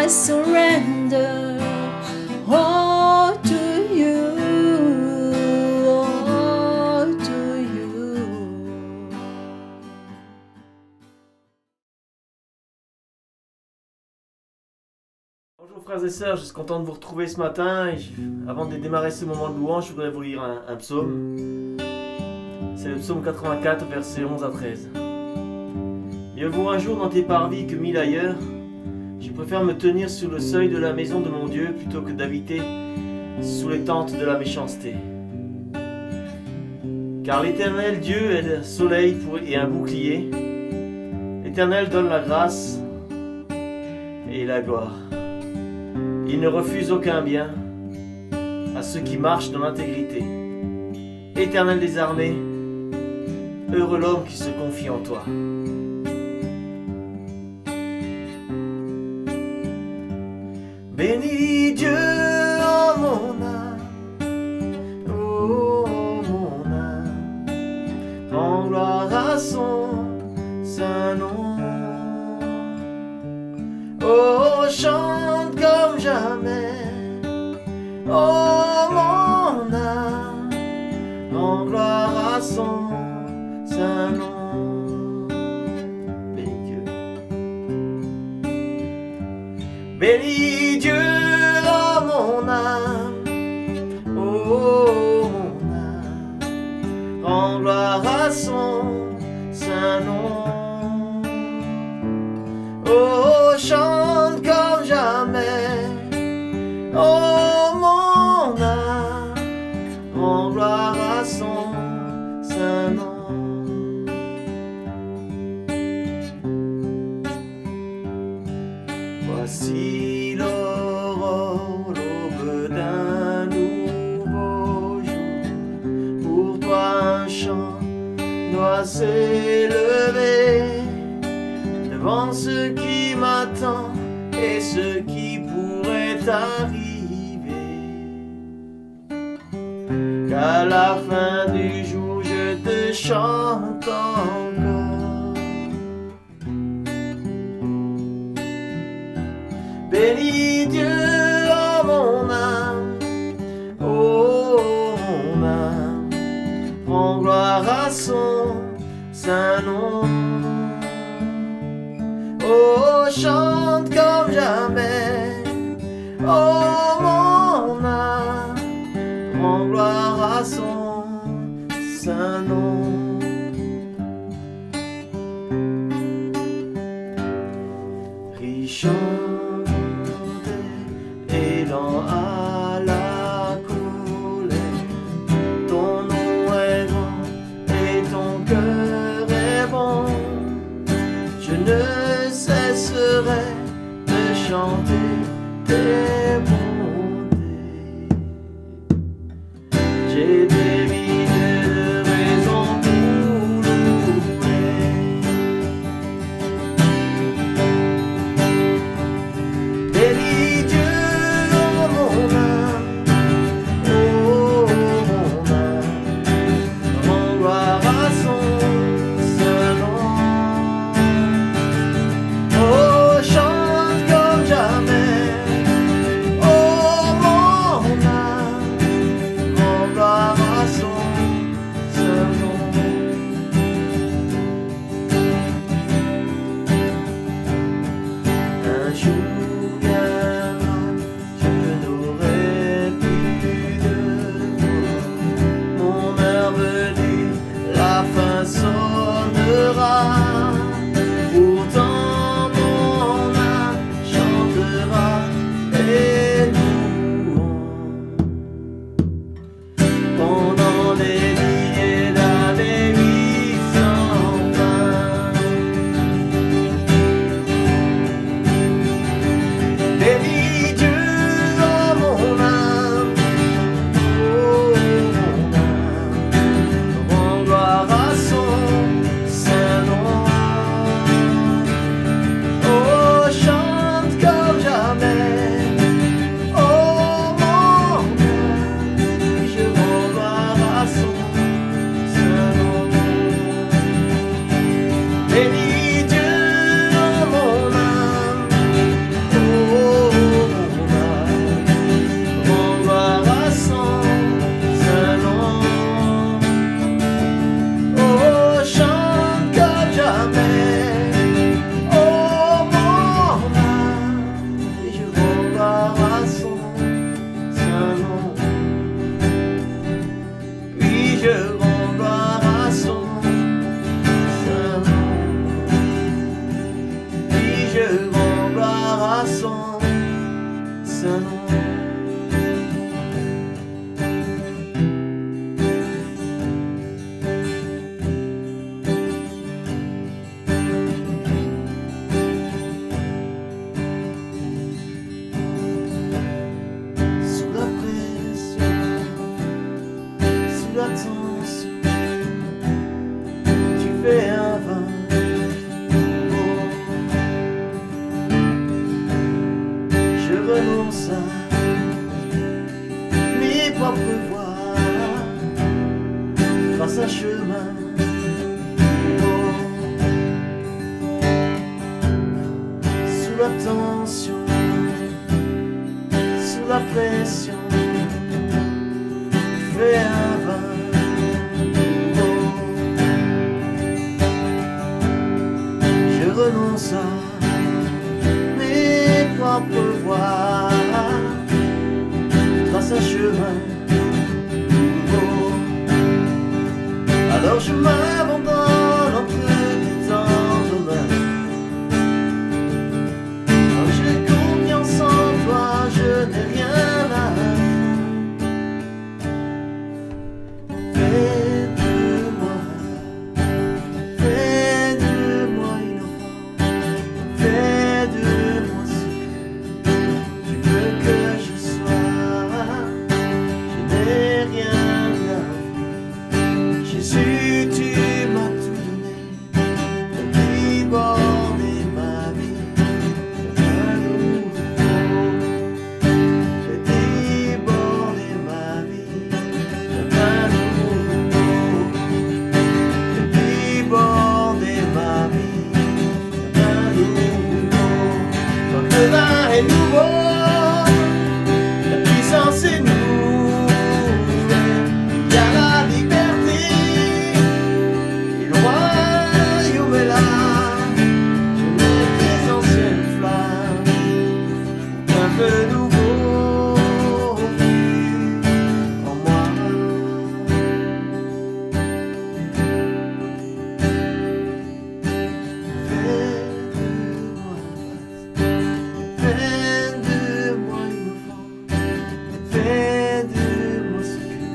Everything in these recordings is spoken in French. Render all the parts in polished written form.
I surrender all to you, all to you. Bonjour frères et sœurs, je suis content de vous retrouver ce matin. Avant de démarrer ce moment de louange, je voudrais vous lire un psaume. C'est le psaume 84, versets 11 à 13. Mieux vaut un jour dans tes parvis que 1000 ailleurs. Je préfère me tenir sur le seuil de la maison de mon Dieu plutôt que d'habiter sous les tentes de la méchanceté. Car l'Éternel Dieu est le soleil et un bouclier. L'Éternel donne la grâce et la gloire. Il ne refuse aucun bien à ceux qui marchent dans l'intégrité. Éternel des armées, heureux l'homme qui se confie en toi. Bénis Dieu en mon âme, oh mon âme, rends gloire à son saint nom. Oh, chante comme jamais, oh mon âme, rends gloire à son saint nom. Bénis Dieu. Bénis Dieu, oh mon âme, oh mon âme, rends gloire à son saint nom. Oh, chante comme jamais, oh mon âme, rends gloire à son saint nom. Voici l'aurore, l'aube d'un nouveau jour. Pour toi un chant doit s'élever devant ce qui m'attend et ce qui pourrait arriver. Qu'à la fin du jour je te chante encore. Bénis Dieu, oh mon âme, oh mon âme, rends gloire à son saint nom. Oh, chante comme jamais, oh mon âme, rends gloire à son saint nom. Riche et lent à la colère, ton nom est grand et ton cœur est bon. Je ne cesserai de chanter tes bontés. J'ai des milliers de raisons pour louer. Bénis Dieu, oh mon âme, oh mon âme, rends gloire à son saint nom. Oh, chante comme jamais, oh mon âme, rends gloire à son saint nom. Un jour viendra, je n'aurai plus de voix. Mon heure venue, la fin sonnera. Pourtant mon âme chantera et louons. Pendant des milliers d'années, oui, sans fin. Bénis Dieu, oh mon âme, oh mon âme, rends gloire à son saint nom. Oh, chante comme jamais, oh mon âme, je rends gloire à son saint nom. Bénis Dieu, oh mon âme, oh Sous la tension, sous la pression, fais un vin nouveau. Je renonce à mes propres voies, trace un chemin nouveau. Alors je m'abandonne entre tes tendres mains. Quand j'ai confiance en toi, je n'ai rien à fais de moi une offrande, fais de moi ce que tu veux que je sois. Je n'ai rien à offrir. Jésus, tu m'as tout donné, t'as débordé ma vie, c'est un nouveau. T'as débordé ma vie, c'est un nouveau. T'as débordé ma vie, c'est un nouveau. Quand le vin est nouveau, la puissance est nouvelle. Il y a la liberté, et le royaume est là. Je mets tes anciennes flammes, un peu nouveau en moi. Fais de moi une offrande, fais de moi ce que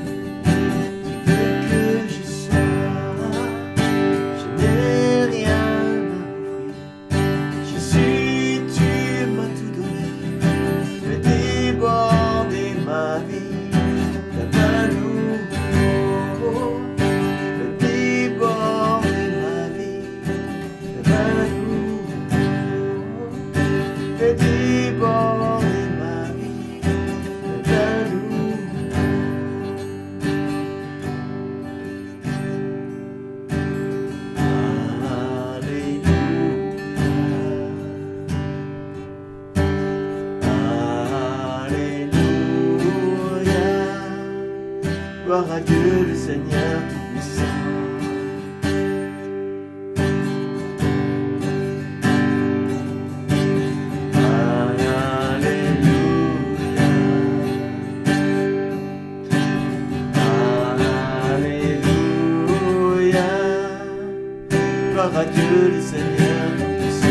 tu veux que je sois. Je n'ai rien à offrir. Jésus, tu m'as tout donné, fais déborder ma vie, fais un nouveau. Fais déborder ma vie, fais un nouveau. Fais déborder ma vie, fais un nouveau. Alléluia, gloire à Dieu le Seigneur Tout-Puissant. Alléluia, gloire à Dieu le Seigneur Tout-Puissant.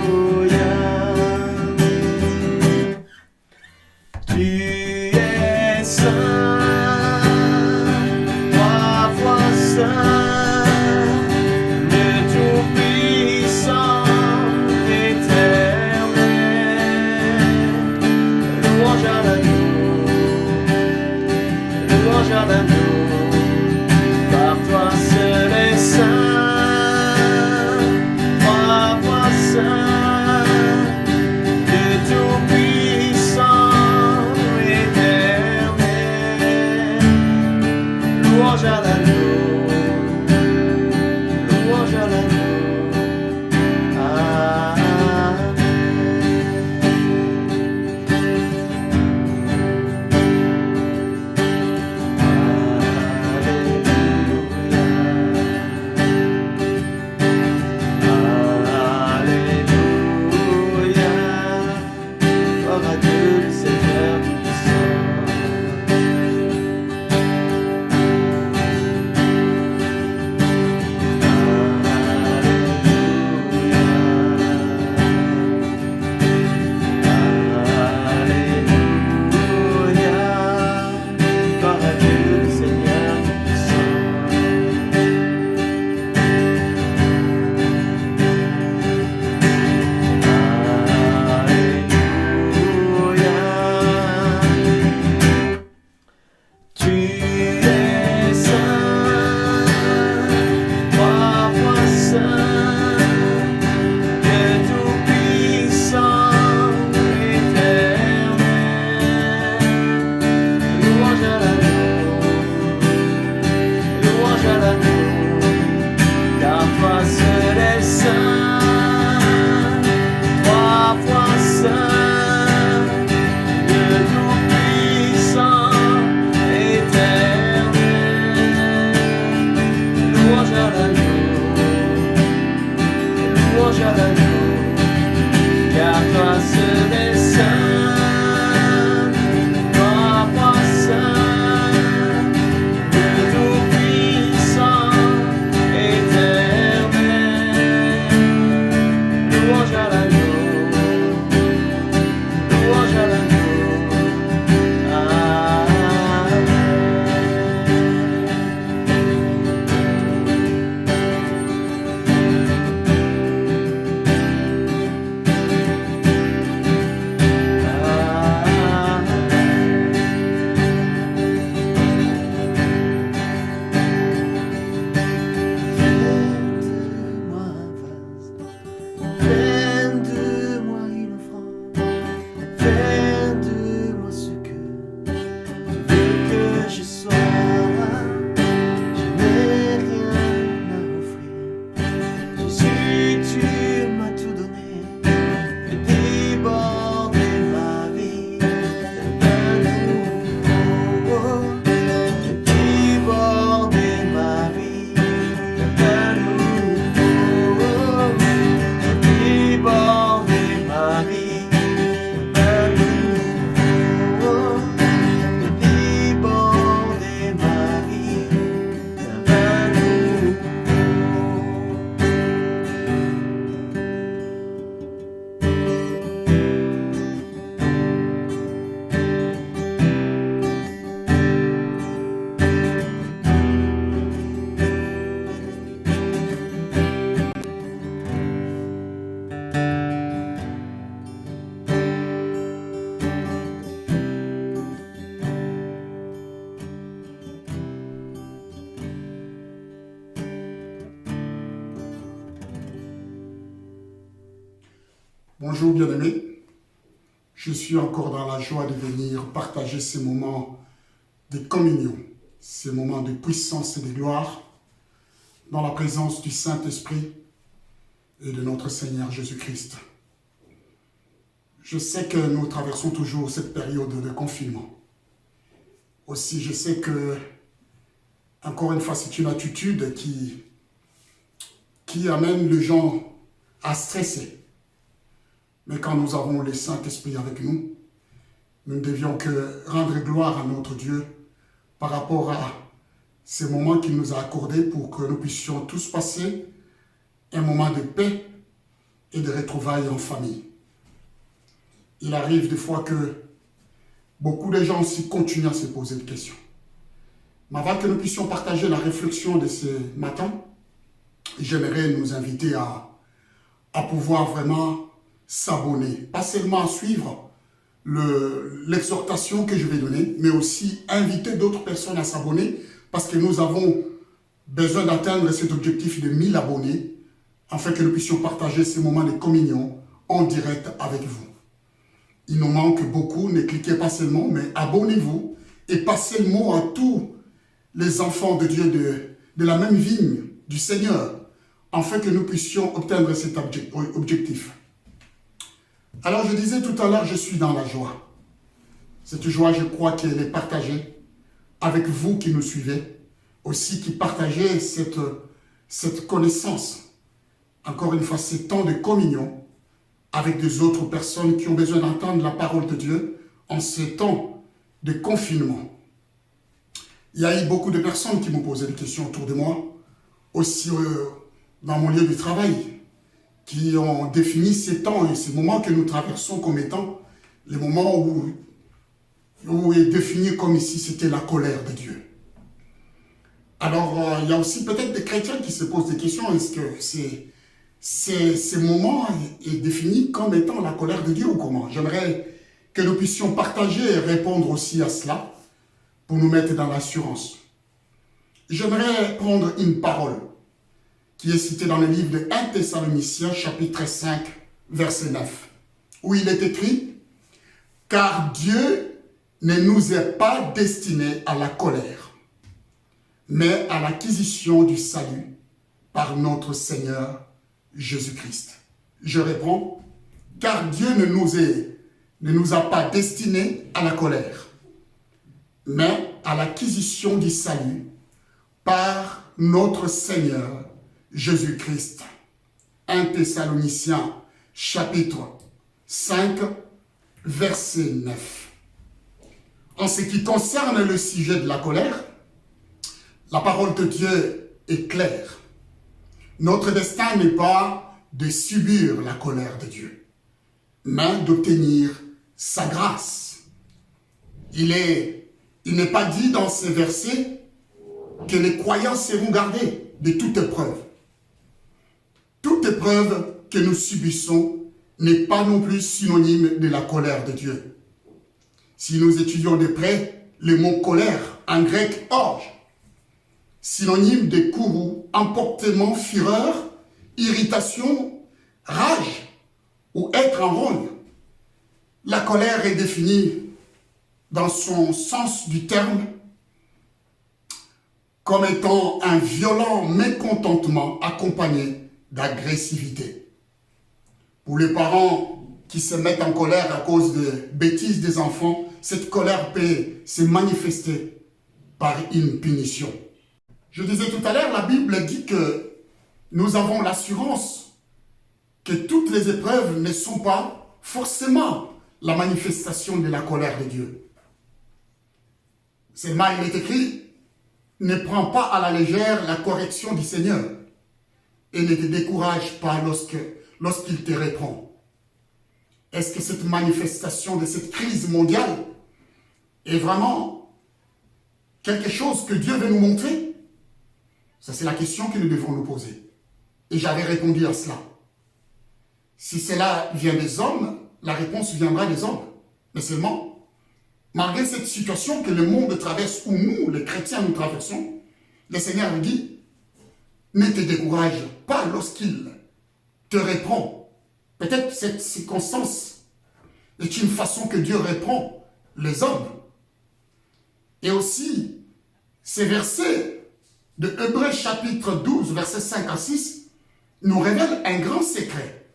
Alléluia, tu es saint, trois fois saint, le Tout-Puissant, éternel. Louange à l'agneau, louange à l'agneau, par toi seul est saint, trois fois saint, le Tout-Puissant, éternel. Louange à l'agneau, louange à l'agneau. Alléluia, gloire à Dieu le Seigneur Tout-Puissant. Bonjour bien-aimés, je suis encore dans la joie de venir partager ces moments de communion, ces moments de puissance et de gloire dans la présence du Saint-Esprit et de notre Seigneur Jésus-Christ. Je sais que nous traversons toujours cette période de confinement. Aussi, je sais que, encore une fois, c'est une attitude qui amène les gens à stresser. Mais quand nous avons le Saint-Esprit avec nous, nous ne devions que rendre gloire à notre Dieu par rapport à ces moments qu'il nous a accordés pour que nous puissions tous passer un moment de paix et de retrouvailles en famille. Il arrive des fois que beaucoup de gens aussi continuent à se poser des questions. Mais avant que nous puissions partager la réflexion de ce matin, j'aimerais nous inviter à pouvoir vraiment s'abonner, pas seulement à suivre l'exhortation que je vais donner, mais aussi inviter d'autres personnes à s'abonner parce que nous avons besoin d'atteindre cet objectif de 1000 abonnés afin que nous puissions partager ces moments de communion en direct avec vous. Il nous manque beaucoup, ne cliquez pas seulement, mais abonnez-vous et passez le mot à tous les enfants de Dieu de la même vigne du Seigneur afin que nous puissions atteindre cet objectif. Alors je disais tout à l'heure, je suis dans la joie. Cette joie, je crois qu'elle est partagée avec vous qui nous suivez, aussi qui partagez cette connaissance. Encore une fois, ces temps de communion avec des autres personnes qui ont besoin d'entendre la parole de Dieu en ces temps de confinement. Il y a eu beaucoup de personnes qui m'ont posé des questions autour de moi, aussi dans mon lieu de travail, qui ont défini ces temps et ces moments que nous traversons comme étant les moments où est défini comme ici, c'était la colère de Dieu. Alors, il y a aussi peut-être des chrétiens qui se posent des questions. Est-ce que ces moments est défini comme étant la colère de Dieu ou comment? J'aimerais que nous puissions partager et répondre aussi à cela pour nous mettre dans l'assurance. J'aimerais prendre une parole qui est citée dans le livre de 1 Thessaloniciens, chapitre 5, verset 9, où il est écrit « Car Dieu ne nous est pas destiné à la colère, mais à l'acquisition du salut par notre Seigneur Jésus-Christ. » Je réponds, car Dieu ne nous a pas destinés à la colère, mais à l'acquisition du salut par notre Seigneur Jésus-Christ. 1 Thessaloniciens, chapitre 5, verset 9. En ce qui concerne le sujet de la colère, la parole de Dieu est claire. Notre destin n'est pas de subir la colère de Dieu, mais d'obtenir sa grâce. Il n'est pas dit dans ces versets que les croyants seront gardés de toute épreuve. Toute épreuve que nous subissons n'est pas non plus synonyme de la colère de Dieu. Si nous étudions de près le mot colère, en grec orge, synonyme de courroux, emportement, fureur, irritation, rage ou être en rogne. La colère est définie dans son sens du terme comme étant un violent mécontentement accompagné d'agressivité. Pour les parents qui se mettent en colère à cause de bêtises des enfants, cette colère peut se manifester par une punition. Je disais tout à l'heure, la Bible dit que nous avons l'assurance que toutes les épreuves ne sont pas forcément la manifestation de la colère de Dieu. Seulement, il est écrit, ne prends pas à la légère la correction du Seigneur et ne te décourage pas lorsqu'il te reprend. Est-ce que cette manifestation de cette crise mondiale est vraiment quelque chose que Dieu veut nous montrer? Ça, c'est la question que nous devons nous poser. Et j'avais répondu à cela. Si cela vient des hommes, la réponse viendra des hommes. Mais seulement, malgré cette situation que le monde traverse, où nous, les chrétiens, nous traversons, le Seigneur nous dit, ne te décourage pas lorsqu'il te reprend. Peut-être cette circonstance est une façon que Dieu répond les hommes. Et aussi, ces versets de Hébreux chapitre 12, versets 5 à 6, nous révèlent un grand secret.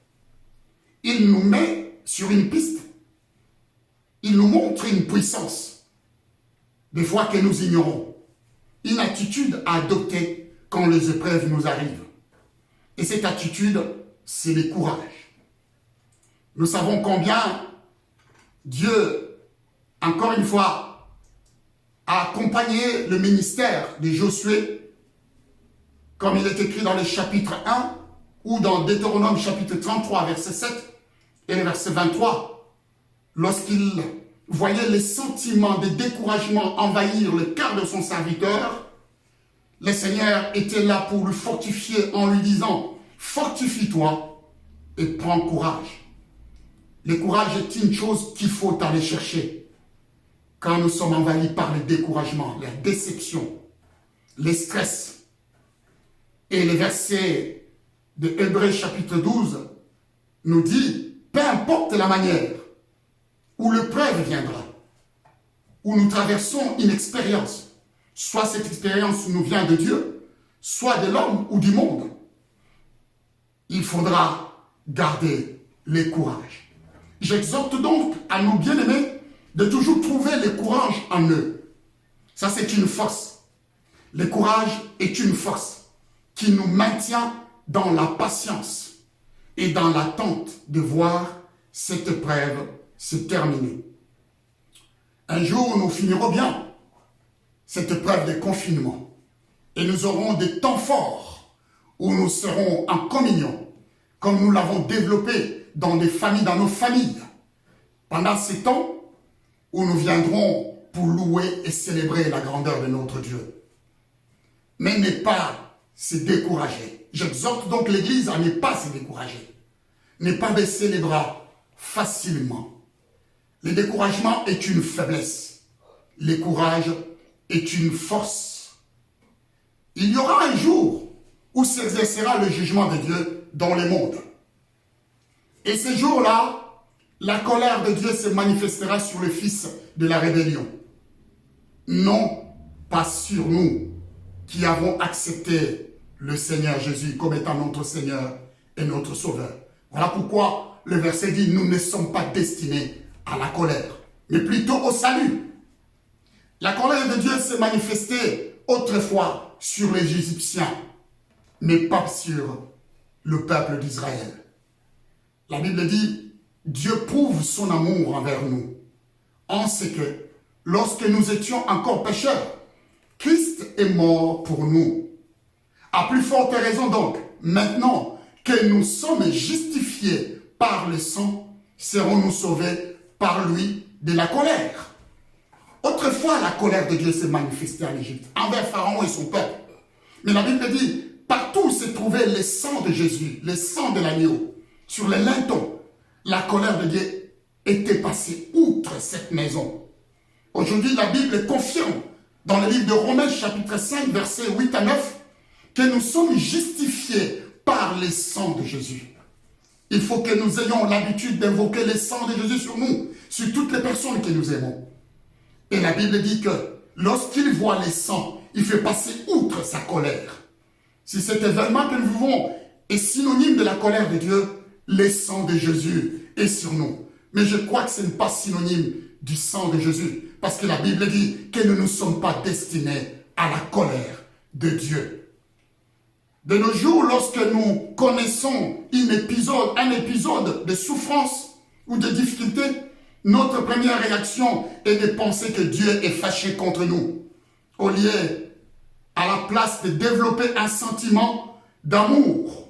Il nous met sur une piste. Il nous montre une puissance, des fois que nous ignorons. Une attitude à adopter quand les épreuves nous arrivent. Et cette attitude, c'est le courage. Nous savons combien Dieu, encore une fois, a accompagné le ministère de Josué, comme il est écrit dans le chapitre 1, ou dans Deutéronome chapitre 33, verset 7, et le verset 23, lorsqu'il voyait les sentiments de découragement envahir le cœur de son serviteur, le Seigneur était là pour le fortifier en lui disant « Fortifie-toi et prends courage ». Le courage est une chose qu'il faut aller chercher quand nous sommes envahis par le découragement, la déception, le stress. Et le verset de Hébreux chapitre 12 nous dit « Peu importe la manière où l'épreuve viendra, où nous traversons une expérience, soit cette expérience nous vient de Dieu, soit de l'homme ou du monde, il faudra garder le courage. » J'exhorte donc à nos bien-aimés de toujours trouver le courage en eux. Ça, c'est une force. Le courage est une force qui nous maintient dans la patience et dans l'attente de voir cette épreuve se terminer. Un jour, nous finirons bien cette épreuve de confinement et nous aurons des temps forts où nous serons en communion, comme nous l'avons développé dans nos familles, pendant ces temps où nous viendrons pour louer et célébrer la grandeur de notre Dieu. Mais ne pas se décourager. J'exhorte donc l'Église à ne pas se décourager, ne pas baisser les bras facilement. Le découragement est une faiblesse. Le courage est une force. Il y aura un jour où s'exercera le jugement de Dieu dans le monde. Et ce jour-là, la colère de Dieu se manifestera sur le fils de la rébellion. Non pas sur nous qui avons accepté le Seigneur Jésus comme étant notre Seigneur et notre Sauveur. Voilà pourquoi le verset dit, nous ne sommes pas destinés à la colère, mais plutôt au salut. La colère de Dieu s'est manifestée autrefois sur les Égyptiens, mais pas sur le peuple d'Israël. La Bible dit, Dieu prouve son amour envers nous, en ce que, lorsque nous étions encore pécheurs, Christ est mort pour nous. À plus forte raison donc, maintenant que nous sommes justifiés par le sang, serons-nous sauvés par lui de la colère. Autrefois, la colère de Dieu s'est manifestée en Égypte, envers Pharaon et son peuple. Mais la Bible dit, partout se trouvait le sang de Jésus, le sang de l'agneau, sur les lintons. La colère de Dieu était passée outre cette maison. Aujourd'hui, la Bible confirme dans le livre de Romains chapitre 5, versets 8 à 9, que nous sommes justifiés par le sang de Jésus. Il faut que nous ayons l'habitude d'invoquer le sang de Jésus sur nous, sur toutes les personnes que nous aimons. Et la Bible dit que lorsqu'il voit le sang, il fait passer outre sa colère. Si cet événement que nous vivons est synonyme de la colère de Dieu, le sang de Jésus est sur nous. Mais je crois que ce n'est pas synonyme du sang de Jésus, parce que la Bible dit que nous ne sommes pas destinés à la colère de Dieu. De nos jours, lorsque nous connaissons un épisode de souffrance ou de difficulté, notre première réaction est de penser que Dieu est fâché contre nous. Au lieu, à la place de développer un sentiment d'amour,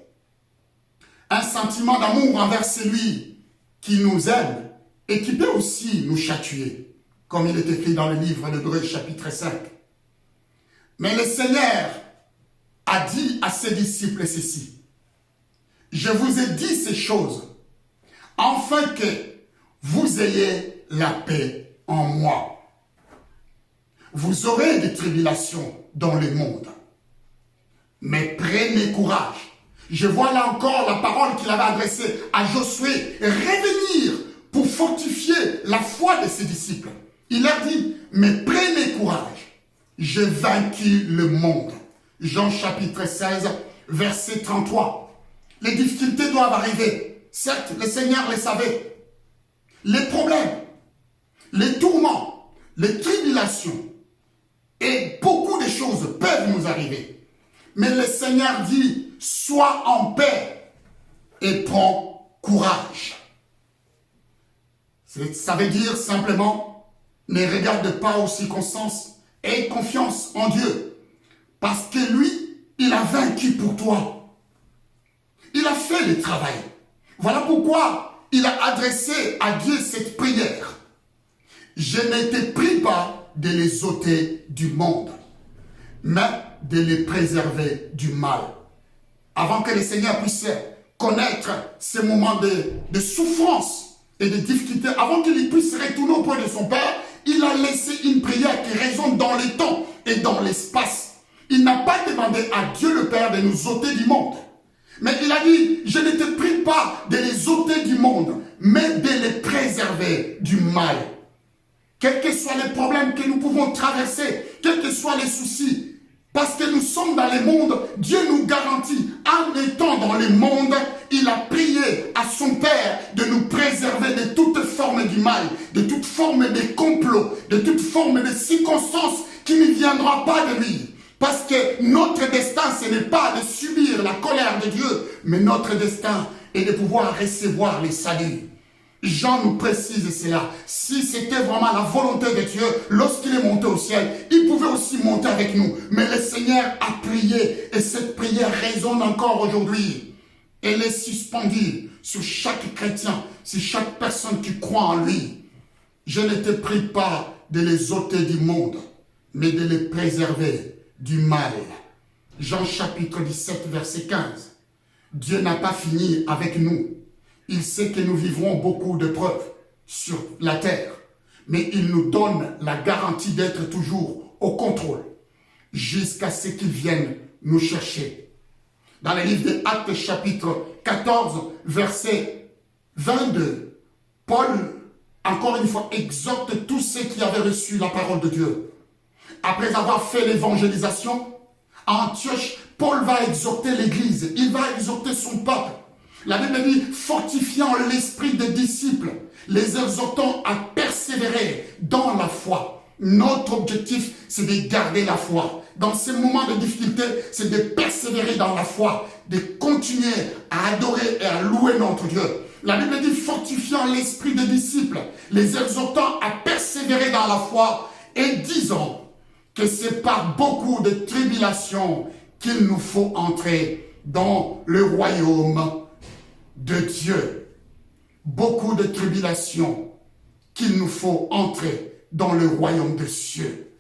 un sentiment d'amour envers celui qui nous aime et qui peut aussi nous châtier, comme il est écrit dans le livre d'Hébreux chapitre 5. Mais le Seigneur a dit à ses disciples ceci, « Je vous ai dit ces choses, afin que vous ayez la paix en moi. Vous aurez des tribulations dans le monde, mais prenez courage. Je vois là encore la parole qu'il avait adressée à Josué, revenir pour fortifier la foi de ses disciples. Il leur dit, mais prenez courage, j'ai vaincu le monde. Jean chapitre 16, verset 33. Les difficultés doivent arriver. Certes, le Seigneur les savait. Les problèmes, les tourments, les tribulations et beaucoup de choses peuvent nous arriver. Mais le Seigneur dit, sois en paix et prends courage. Ça veut dire simplement, ne regarde pas aux circonstances, aie confiance en Dieu. Parce que lui, il a vaincu pour toi. Il a fait le travail. Voilà pourquoi il a adressé à Dieu cette prière. Je ne te prie pas de les ôter du monde, mais de les préserver du mal. Avant que le Seigneur puisse connaître ces moments de souffrance et de difficulté, avant qu'il puisse retourner auprès de son Père, il a laissé une prière qui résonne dans le temps et dans l'espace. Il n'a pas demandé à Dieu le Père de nous ôter du monde. Mais il a dit, je ne te prie pas de les ôter du monde, mais de les préserver du mal. Quels que soient les problèmes que nous pouvons traverser, quels que soient les soucis, parce que nous sommes dans le monde, Dieu nous garantit, en étant dans le monde, il a prié à son Père de nous préserver de toute forme du mal, de toute forme de complot, de toute forme de circonstance qui ne viendra pas de lui. Parce que notre destin, ce n'est pas de subir la colère de Dieu, mais notre destin est de pouvoir recevoir les saluts. Jean nous précise cela. Si c'était vraiment la volonté de Dieu, lorsqu'il est monté au ciel, il pouvait aussi monter avec nous. Mais le Seigneur a prié et cette prière résonne encore aujourd'hui. Elle est suspendue sur chaque chrétien, sur chaque personne qui croit en lui. Je ne te prie pas de les ôter du monde, mais de les préserver du mal. Jean chapitre 17, verset 15. Dieu n'a pas fini avec nous. Il sait que nous vivrons beaucoup d'épreuves sur la terre, mais il nous donne la garantie d'être toujours au contrôle jusqu'à ce qu'il vienne nous chercher. Dans le livre des Actes chapitre 14, verset 22, Paul, encore une fois, exhorte tous ceux qui avaient reçu la parole de Dieu. Après avoir fait l'évangélisation, à Antioche, Paul va exhorter l'église, il va exhorter son peuple. La Bible dit, fortifiant l'esprit des disciples, les exhortant à persévérer dans la foi. Notre objectif, c'est de garder la foi. Dans ces moments de difficulté, c'est de persévérer dans la foi, de continuer à adorer et à louer notre Dieu. La Bible dit, fortifiant l'esprit des disciples, les exhortant à persévérer dans la foi et disant que c'est par beaucoup de tribulations qu'il nous faut entrer dans le royaume de Dieu. Beaucoup de tribulations qu'il nous faut entrer dans le royaume des cieux.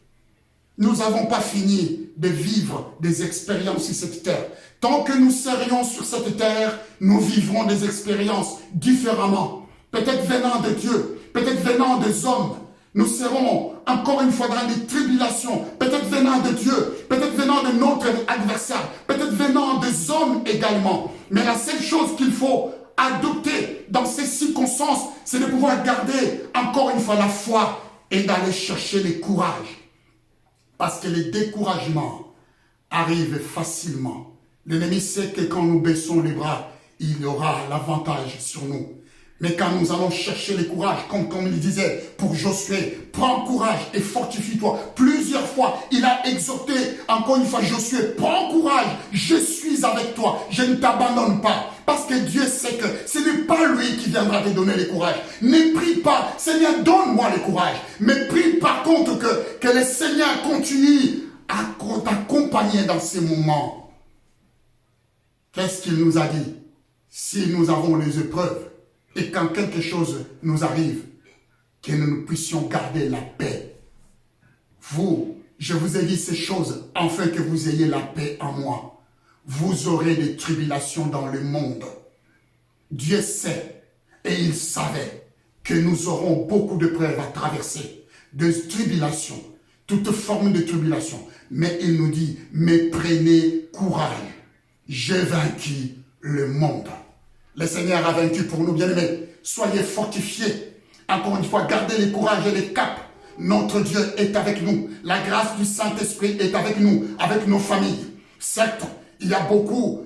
Nous n'avons pas fini de vivre des expériences sur cette terre. Tant que nous serions sur cette terre, nous vivrons des expériences différemment. Peut-être venant de Dieu, peut-être venant des hommes. Nous serons encore une fois dans des tribulations, peut-être venant de Dieu, peut-être venant de notre adversaire, peut-être venant des hommes également. Mais la seule chose qu'il faut adopter dans ces circonstances, c'est de pouvoir garder encore une fois la foi et d'aller chercher le courage. Parce que le découragement arrive facilement. L'ennemi sait que quand nous baissons les bras, il aura l'avantage sur nous. Mais quand nous allons chercher le courage, comme il disait pour Josué, prends courage et fortifie-toi. Plusieurs fois, il a exhorté encore une fois Josué, prends courage, je suis avec toi, je ne t'abandonne pas. Parce que Dieu sait que ce n'est pas lui qui viendra te donner le courage. Ne prie pas, Seigneur, donne-moi le courage. Mais prie par contre que le Seigneur continue à t'accompagner dans ces moments. Qu'est-ce qu'il nous a dit? Si nous avons les épreuves, et quand quelque chose nous arrive, que nous puissions garder la paix. Je vous ai dit ces choses afin que vous ayez la paix en moi. Vous aurez des tribulations dans le monde. Dieu sait et il savait que nous aurons beaucoup de preuves à traverser, de tribulations, toute forme de tribulation. Mais il nous dit, mais prenez courage. j'ai vaincu le monde. Le Seigneur a vaincu pour nous, bien-aimés. Soyez fortifiés. Encore une fois, gardez le courage et le cap. Notre Dieu est avec nous. La grâce du Saint-Esprit est avec nous, avec nos familles. Certes, il y a beaucoup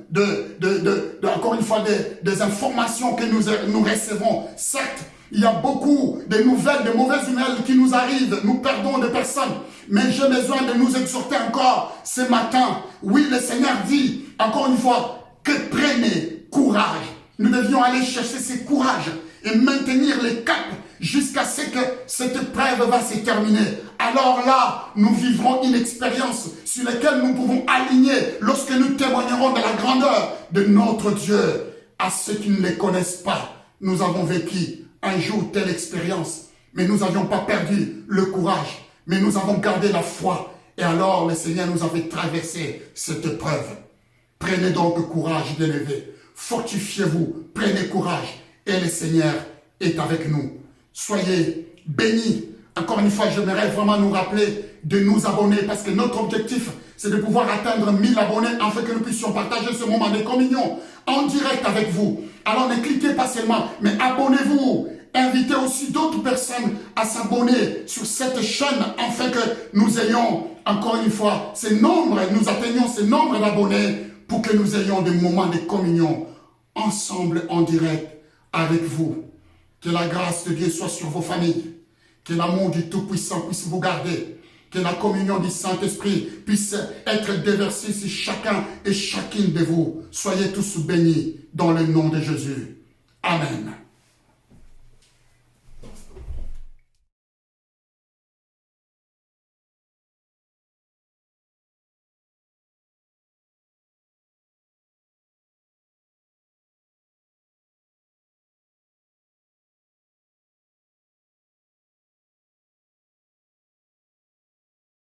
encore une fois, des informations que nous recevons. Certes, il y a beaucoup de nouvelles, de mauvaises nouvelles qui nous arrivent. Nous perdons des personnes. Mais j'ai besoin de nous exhorter encore ce matin. Oui, le Seigneur dit, encore une fois, que prenez courage. Nous devions aller chercher ce courage et maintenir le cap jusqu'à ce que cette épreuve va se terminer. Alors là, nous vivrons une expérience sur laquelle nous pouvons aligner lorsque nous témoignerons de la grandeur de notre Dieu. À ceux qui ne les connaissent pas, nous avons vécu un jour telle expérience, mais nous n'avions pas perdu le courage, mais nous avons gardé la foi. Et alors le Seigneur nous a fait traverser cette épreuve. Prenez donc courage, bien-aimés. Fortifiez-vous, prenez courage. Et le Seigneur est avec nous. Soyez bénis. Encore une fois, j'aimerais vraiment nous rappeler de nous abonner parce que notre objectif, c'est de pouvoir atteindre 1000 abonnés afin que nous puissions partager ce moment de communion en direct avec vous. Alors ne cliquez pas seulement, mais abonnez-vous. Invitez aussi d'autres personnes à s'abonner sur cette chaîne afin que nous ayons, encore une fois, nous atteignions ce nombre d'abonnés pour que nous ayons des moments de communion ensemble en direct avec vous. Que la grâce de Dieu soit sur vos familles. Que l'amour du Tout-Puissant puisse vous garder. Que la communion du Saint-Esprit puisse être déversée sur chacun et chacune de vous. Soyez tous bénis dans le nom de Jésus. Amen.